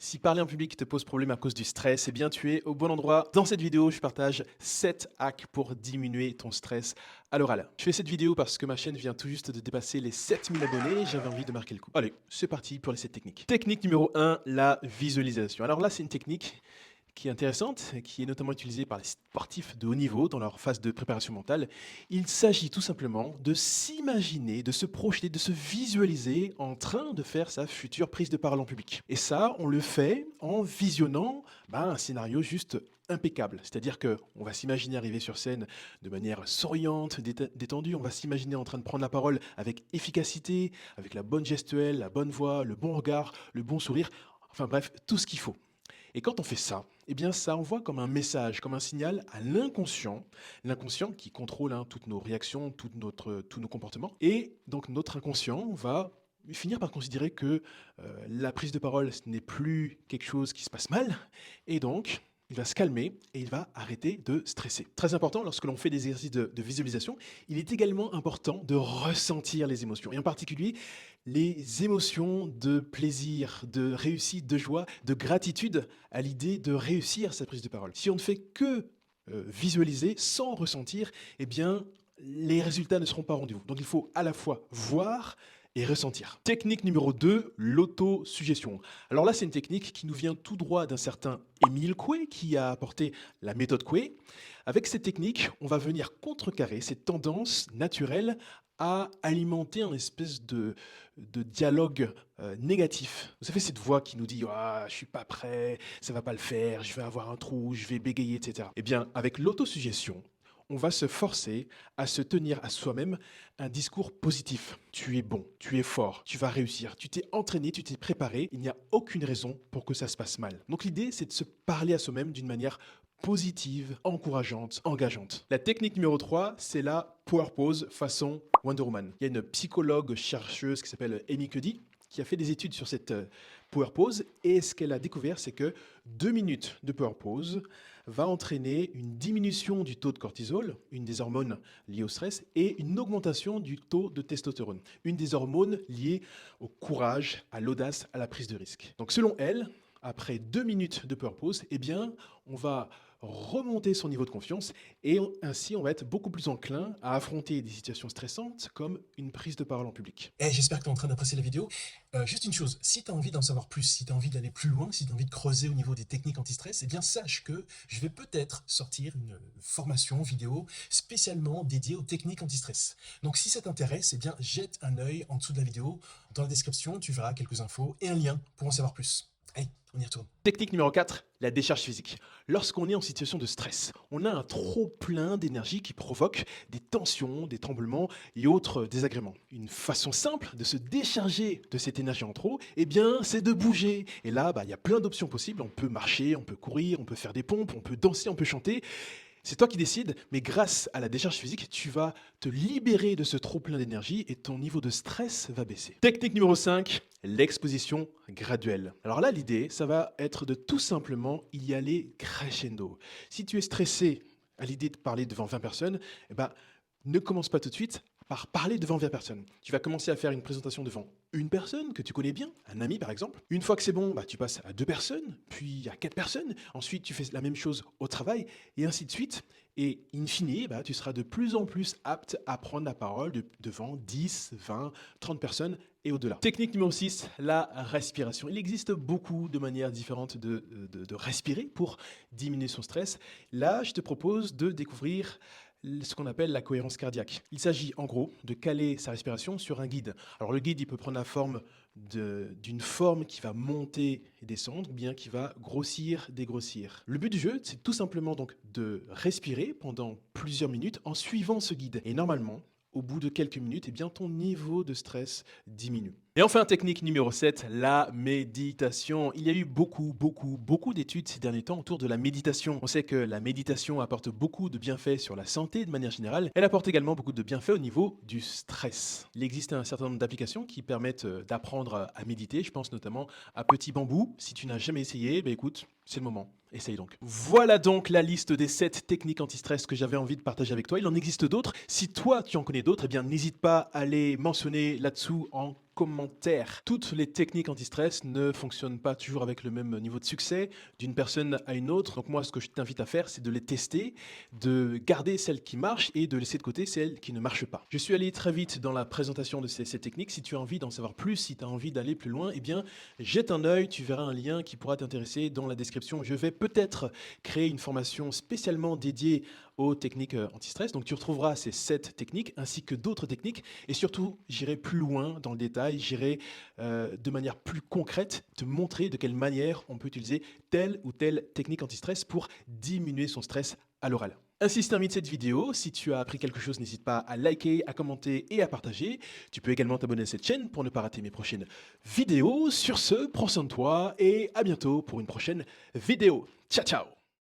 Si parler en public te pose problème à cause du stress, eh bien tu es au bon endroit. Dans cette vidéo, je partage 7 hacks pour diminuer ton stress à l'oral. Je fais cette vidéo parce que ma chaîne vient tout juste de dépasser les 7000 abonnés et j'avais envie de marquer le coup. Allez, c'est parti pour les 7 techniques. Technique numéro 1, la visualisation. Alors là, c'est une technique qui est intéressante, qui est notamment utilisée par les sportifs de haut niveau dans leur phase de préparation mentale. Il s'agit tout simplement de s'imaginer, de se projeter, de se visualiser en train de faire sa future prise de parole en public. Et ça, on le fait en visionnant un scénario juste impeccable. C'est-à-dire qu'on va s'imaginer arriver sur scène de manière souriante, détendue, on va s'imaginer en train de prendre la parole avec efficacité, avec la bonne gestuelle, la bonne voix, le bon regard, le bon sourire, enfin bref, tout ce qu'il faut. Et quand on fait ça, eh bien ça envoie comme un message, comme un signal à l'inconscient, l'inconscient qui contrôle toutes nos réactions, tous nos comportements. Et donc notre inconscient va finir par considérer que la prise de parole, ce n'est plus quelque chose qui se passe mal, et donc il va se calmer et il va arrêter de stresser. Très important, lorsque l'on fait des exercices de visualisation, il est également important de ressentir les émotions, et en particulier les émotions de plaisir, de réussite, de joie, de gratitude à l'idée de réussir sa prise de parole. Si on ne fait que visualiser sans ressentir, eh bien, les résultats ne seront pas au rendez-vous. Donc il faut à la fois voir et ressentir. Technique numéro 2, l'autosuggestion. Alors là, c'est une technique qui nous vient tout droit d'un certain Émile Coué, qui a apporté la méthode Coué. Avec cette technique, on va venir contrecarrer cette tendance naturelle à alimenter un espèce de dialogue négatif. Vous savez, cette voix qui nous dit ah, je suis pas prêt, ça va pas le faire, je vais avoir un trou, je vais bégayer, etc. Eh bien, avec l'autosuggestion, on va se forcer à se tenir à soi-même un discours positif. Tu es bon, tu es fort, tu vas réussir, tu t'es entraîné, tu t'es préparé, il n'y a aucune raison pour que ça se passe mal. Donc l'idée, c'est de se parler à soi-même d'une manière positive, encourageante, engageante. La technique numéro 3, c'est la power pose façon Wonder Woman. Il y a une psychologue chercheuse qui s'appelle Amy Cuddy qui a fait des études sur cette power pose, et ce qu'elle a découvert, c'est que 2 minutes de power pose va entraîner une diminution du taux de cortisol, une des hormones liées au stress, et une augmentation du taux de testostérone, une des hormones liées au courage, à l'audace, à la prise de risque. Donc selon elle, après 2 minutes de power pose, eh bien, on va remonter son niveau de confiance et ainsi on va être beaucoup plus enclin à affronter des situations stressantes comme une prise de parole en public. J'espère que tu es en train d'apprécier la vidéo. Juste une chose, si tu as envie d'en savoir plus, si tu as envie d'aller plus loin, si tu as envie de creuser au niveau des techniques anti-stress, eh bien sache que je vais peut-être sortir une formation vidéo spécialement dédiée aux techniques anti-stress. Donc si ça t'intéresse, eh bien jette un œil en dessous de la vidéo. Dans la description, tu verras quelques infos et un lien pour en savoir plus. Allez, on y retourne. Technique numéro 4, la décharge physique. Lorsqu'on est en situation de stress, on a un trop plein d'énergie qui provoque des tensions, des tremblements et autres désagréments. Une façon simple de se décharger de cette énergie en trop, eh bien, c'est de bouger. Et là, il y a plein d'options possibles. On peut marcher, on peut courir, on peut faire des pompes, on peut danser, on peut chanter. C'est toi qui décides, mais grâce à la décharge physique, tu vas te libérer de ce trop plein d'énergie et ton niveau de stress va baisser. Technique numéro 5, l'exposition graduelle. Alors là, l'idée, ça va être de tout simplement y aller crescendo. Si tu es stressé à l'idée de parler devant 20 personnes, ne commence pas tout de suite par parler devant 20 personnes. Tu vas commencer à faire une présentation devant une personne que tu connais bien, un ami par exemple. Une fois que c'est bon, tu passes à 2 personnes, puis à 4 personnes. Ensuite, tu fais la même chose au travail, et ainsi de suite. Et in fine, tu seras de plus en plus apte à prendre la parole devant 10, 20, 30 personnes et au-delà. Technique numéro 6, la respiration. Il existe beaucoup de manières différentes de respirer pour diminuer son stress. Là, je te propose de découvrir ce qu'on appelle la cohérence cardiaque. Il s'agit en gros de caler sa respiration sur un guide. Alors le guide, il peut prendre la forme d'une forme qui va monter et descendre, ou bien qui va grossir, dégrossir. Le but du jeu, c'est tout simplement donc de respirer pendant plusieurs minutes en suivant ce guide. Et normalement, au bout de quelques minutes, eh bien, ton niveau de stress diminue. Et enfin, technique numéro 7, la méditation. Il y a eu beaucoup d'études ces derniers temps autour de la méditation. On sait que la méditation apporte beaucoup de bienfaits sur la santé de manière générale. Elle apporte également beaucoup de bienfaits au niveau du stress. Il existe un certain nombre d'applications qui permettent d'apprendre à méditer. Je pense notamment à Petit Bambou. Si tu n'as jamais essayé, écoute, c'est le moment. Essaye donc. Voilà donc la liste des 7 techniques anti-stress que j'avais envie de partager avec toi. Il en existe d'autres. Si toi, tu en connais d'autres, eh bien, n'hésite pas à les mentionner là-dessous en commentaire. Toutes les techniques anti-stress ne fonctionnent pas toujours avec le même niveau de succès d'une personne à une autre. Donc moi, ce que je t'invite à faire, c'est de les tester, de garder celles qui marchent et de laisser de côté celles qui ne marchent pas. Je suis allé très vite dans la présentation de ces techniques. Si tu as envie d'en savoir plus, si tu as envie d'aller plus loin, eh bien, jette un œil, tu verras un lien qui pourra t'intéresser dans la description. Je vais peut-être créer une formation spécialement dédiée aux techniques anti-stress. Donc tu retrouveras ces 7 techniques ainsi que d'autres techniques et surtout j'irai plus loin dans le détail, j'irai de manière plus concrète te montrer de quelle manière on peut utiliser telle ou telle technique anti-stress pour diminuer son stress à l'oral. Ainsi se termine cette vidéo. Si tu as appris quelque chose, n'hésite pas à liker, à commenter et à partager. Tu peux également t'abonner à cette chaîne pour ne pas rater mes prochaines vidéos. Sur ce, prends soin de toi et à bientôt pour une prochaine vidéo. Ciao ciao!